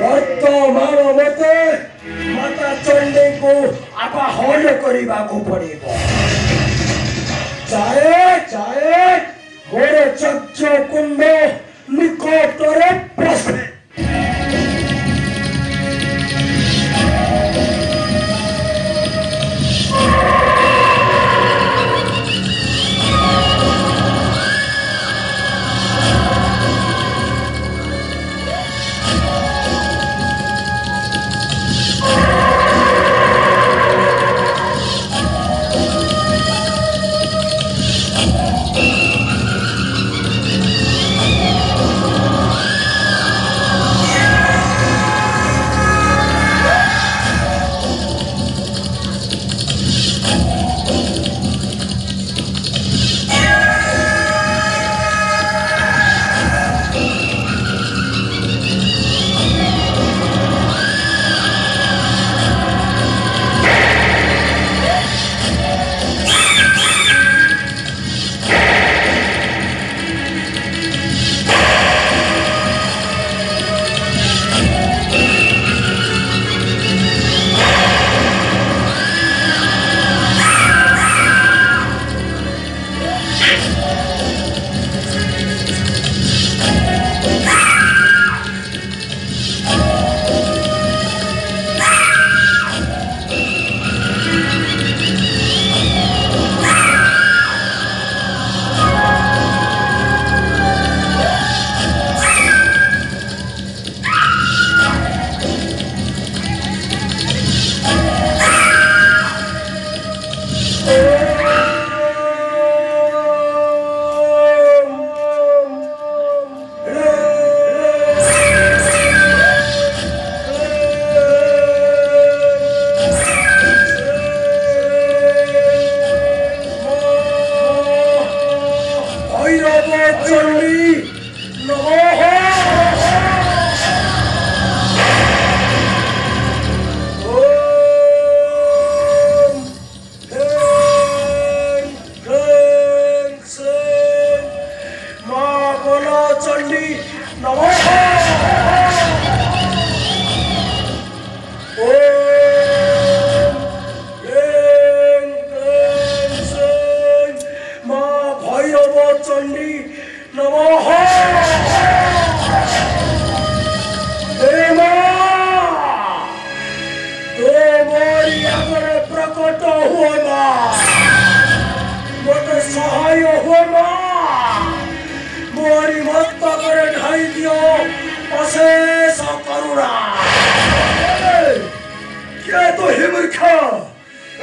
वर्तमान मते माता चंडी को अपहरण करने को पड़ेगा। चाहे चाहे मोरे चक्र कुंड निकटरे प्रश्न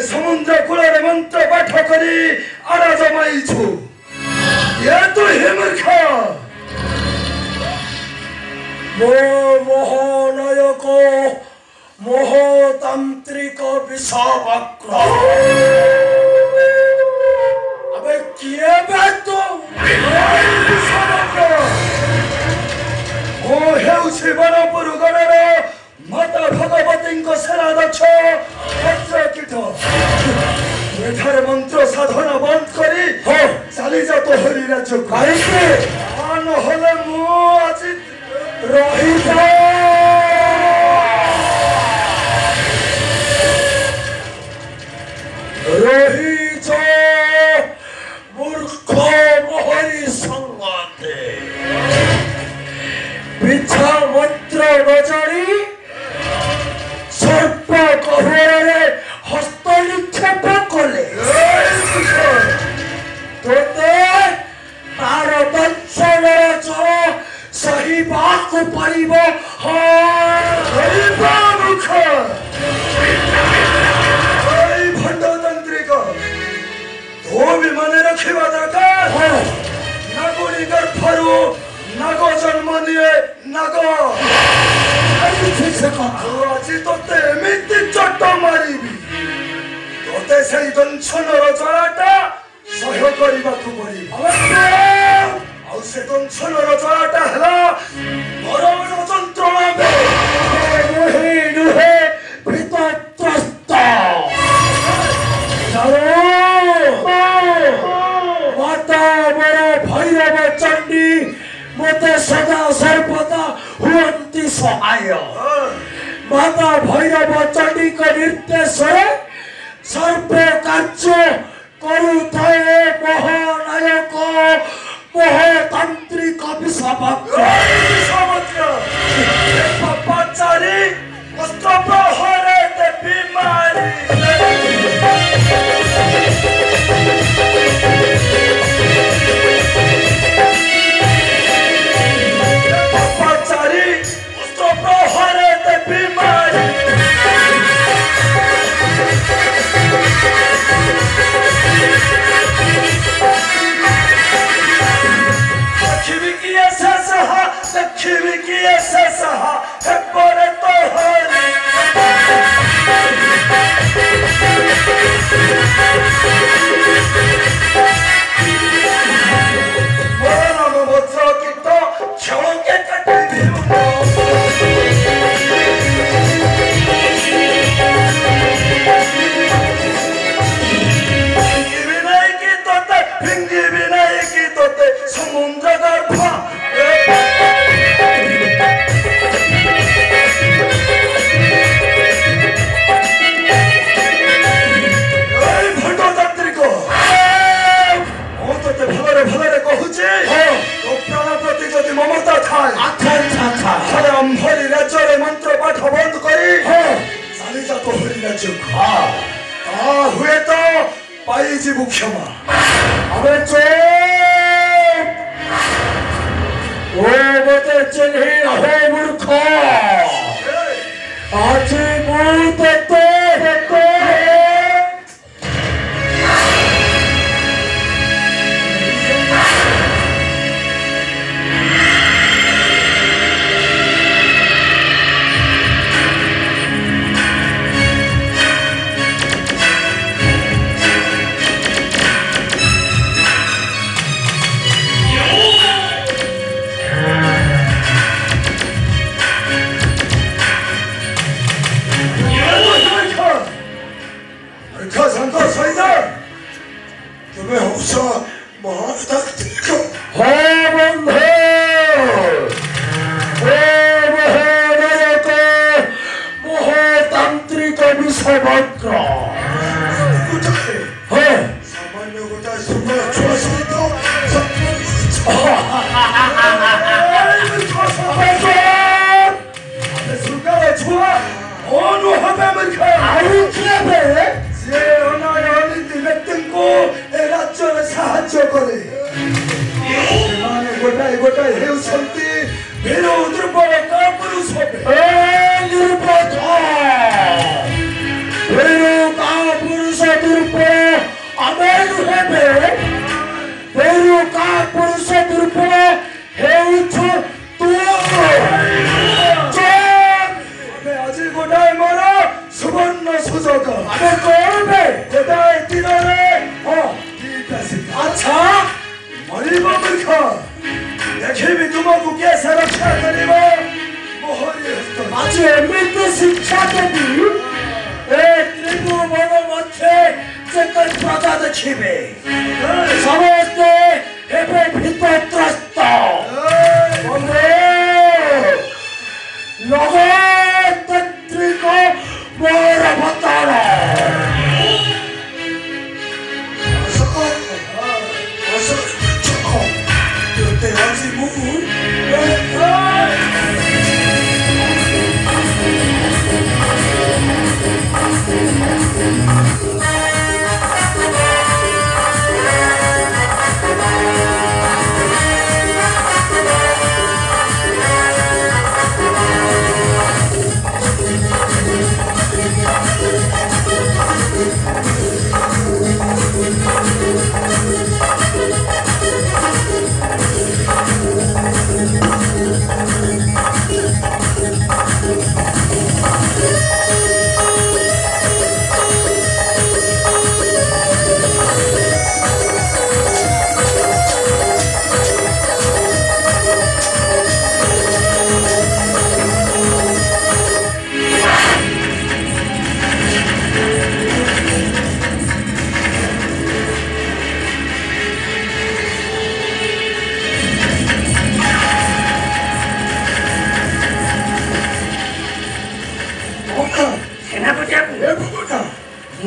समुद्र कूल मंत्र पाठ करी आरा जमाई छु ये तो हिमूर्ख मो मोहनायक मोहतांत्रिक विषवक्र अबे किए बात तो ओ हेउछि बनपुर गणर माता भगवती को सेनाध्यक्ष वज्रकीट एठारे मंत्र साधना बंद करी चली जा तो हरि राज्य कहीं नहले मु आज रही मूर्ख मोहरी संगते बिछा मंत्र न जानी सर्प कहुरे हस्त निक्षेप कले तोते तार दंशन चल सहीबाक पड़िब मुख भंडतांत्रिक तो भी मन रखा दरकार नागुरी गर्भरू नाग जन्म दिए नाग आज तोते एमती चट मारि तोते से दंशनर जलाटा सह्य करने से दंशनर जलाटा है मरण जंत्रणा नुहे नुहे भीतत्रस्त माता मोर भैरव चंडी मते सदा सर्वदा हुअन्ति सहाय माता भैरव चण्डीक निर्देश सर्व कार्य करुथाए महानायक महातान्त्रिक विषभद्र पापाचारी अस्त्र प्रहरे ते बीमारी पापाचारी अस्त्र प्रहरे ते बीमारी दक्षिणी की ऐसा सहा दक्षिणी की ऐसा सहा है बड़े तो हरी मोरा में बच्चों की तो छलों के कटे भी भिंगी भी नहीं की तोते समुद्र गर्भा भंडो तंत्री को ओ तोते भलरे भलरे कहूचे तो प्राण प्रति जदि ममता थाए अच्छा हरे अंभरी राज्य रे मंत्र पाठ बंद करी साली जा तो हरि राज्य ता हुए तो पाई जीवु क्षमा अबे चोप ओ बते चिन्ही अहे मूर्ख आज मूर्त तो तुम्हें हौसा महान देखो महातांत्रिक विषभद्र सामान्य गोटा सुंदर छुआ सहित सुंदर छुआ अनुहबे मूर्ख आउ किए बे से अनायनित व्यक्तिको ए राज्य साहाय्य करे ସେମାନେ ଗୋଟାଏ ହେଉଛନ୍ତି ବୀର ଦୁର୍ବଳ କାପୁରୁଷ ନିର୍ବୋଧ ବୀର କାପୁରୁଷ ଦୁର୍ବଳ ଆମେ ହେବେ ବୀର କାପୁରୁଷ ଦୁର୍ବଳ ହେଉଛୁ ତୁ ଆଜି ଗୋଟାଏ ମୋର ସୁବର୍ଣ୍ଣ ସୁଯୋଗ ଆମେ କରିବେ ଗୋଟାଏ ଦିନରେ अच्छा मरिब मूर्ख देखी तुमको कैसे रक्षा करिब आज एमती शिक्षा देवी त्रिभुवन मध्य प्रजा देखिए समस्ते हेबे भीतत्रस्त लोकतांत्रिक मोर अवतार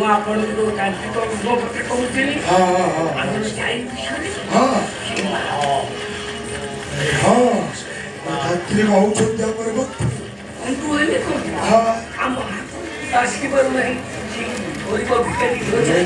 आपण जो तांत्रिक उपपत्ति कहूଥିଲି आपण जाई तांत्रिक औषध द्या पर बघ तू हे को आम आसकी बर नाही गरीब भिकारी हो जाए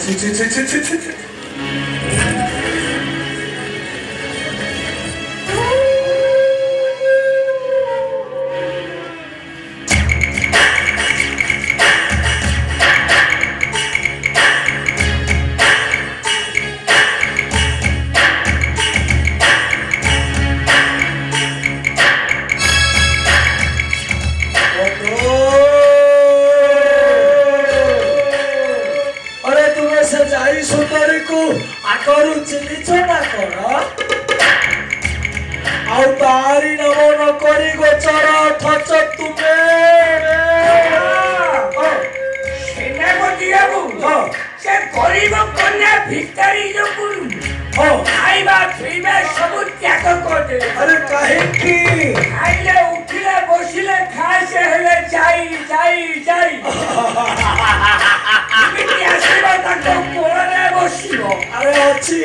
आकरू चिन्हिछ ना कर आउ तारी नमो न करी गोचर थच तुमे सेनापति बाबू से गरीब कन्या भिखारी जो गुरु खाइबा पीबा सब त्याग कर दे अरे काहे की खाइले उठिले बसिले खाए से हेले जाई जाई जाई किति आसीबा ताको कोरे बसिबो अरे अछि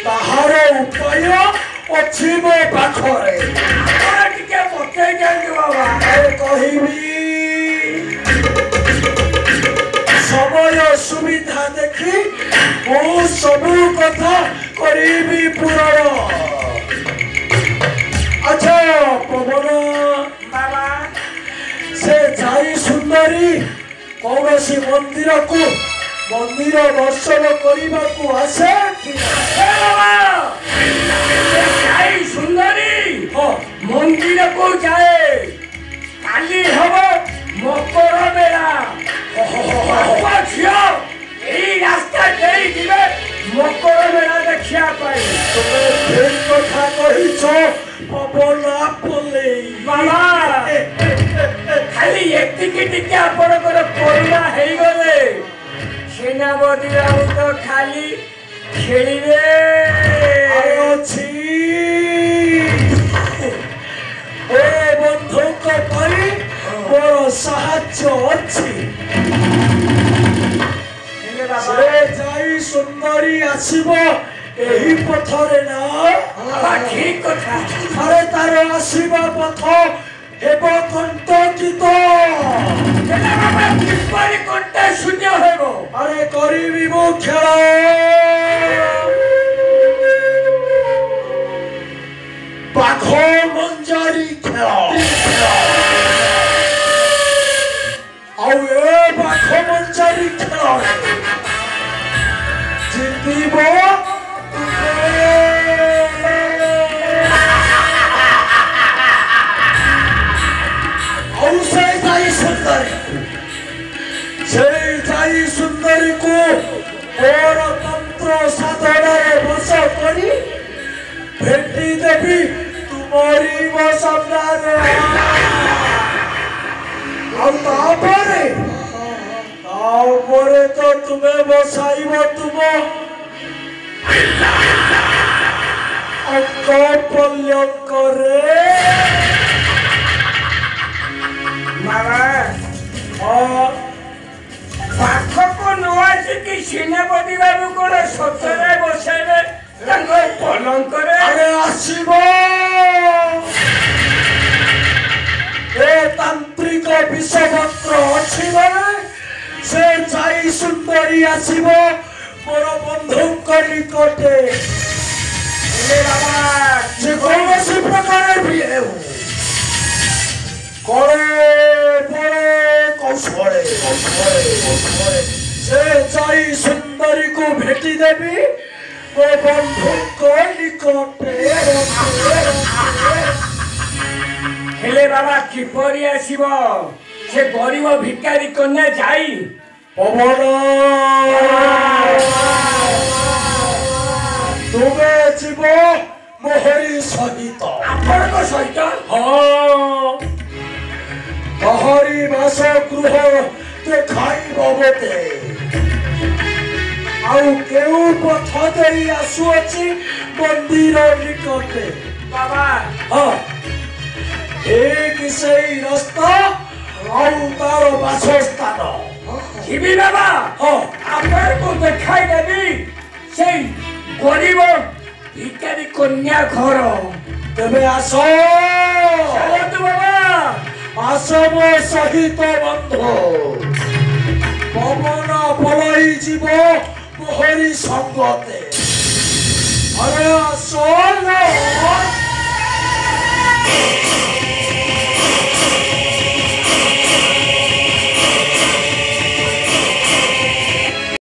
ताहार उपाय अछि मो पाखरे हमरा टिके बते जाई बाबा अरे कहिबी समय सुविधा देखी वो सबू कथा करीबी पूरण अच्छा पवन बाबा से जाई सुंदरी कौन सी मंदिर को मंदिर दर्शन करने को आसे जाई सुंदरी मंदिर को जाए काली हम मकर मेला रास्ता मकर मेला देखा कथा कही पवन बाबा खाली एतिकी आपणकर करुणा हो गले सेनापति बाबू तो खाली खेलिबे ए बंधुक मोर साहाय्य अच्छी जाई सुंदरी आसीबो एही पथरे ना ठीक कथा अरे तार आसीबा पथ हेबो कंटकित एला बाबा किपरि कंट शून्य हेबो अरे करिबी मो खेल बाघ मंजारी खेल आउ ए बाघ मंजारी खेल जितिबो से जाई सुंदरी को और तंत्र साधना बस करी भेटी देवी तुम्हारी तापरे तो तुम्हें बसाइब तुम अंकपल्यंकरे पाख को नी सेनापति बाबू को सतरे बसाइबे पलंक अरे आसब ए तांत्रिक विषपत्र अच्छी से जाई सुंदरी आसब मोर बंधुक निकटे कौन प्रकार भी कौशले से जाई सुंदरी को भेटी देवी वो बंधुक निकटे हेले बाबा किपरि आसीब से गरीब भिखारी कन्या जाई पवन तुमे जीव मोहरी सहित आपण सहित हाँ तहरी बास गृह देखाई बबते आउ केउ पथ देई आसुअछि मंदिर निकटे बाबा हाँ एक सही रास्ता ଆଉ ତାର ବାସସ୍ଥାନ ଯିବି ବାବା ଆପଣଙ୍କୁ ଦେଖାଇ ଦେବି ସେଇ ଗରିବ ଭିକାରୀ କନ୍ୟା ଘର। ତେବେ ଆସ ଚାଲନ୍ତୁ ବାବା, ଆସ ମୋ ସହିତ ବନ୍ଧୁ। ପବନ ପଳେଇ ଯିବ ମୋହରି ସଙ୍ଗତେ। ଆରେ ଆସ।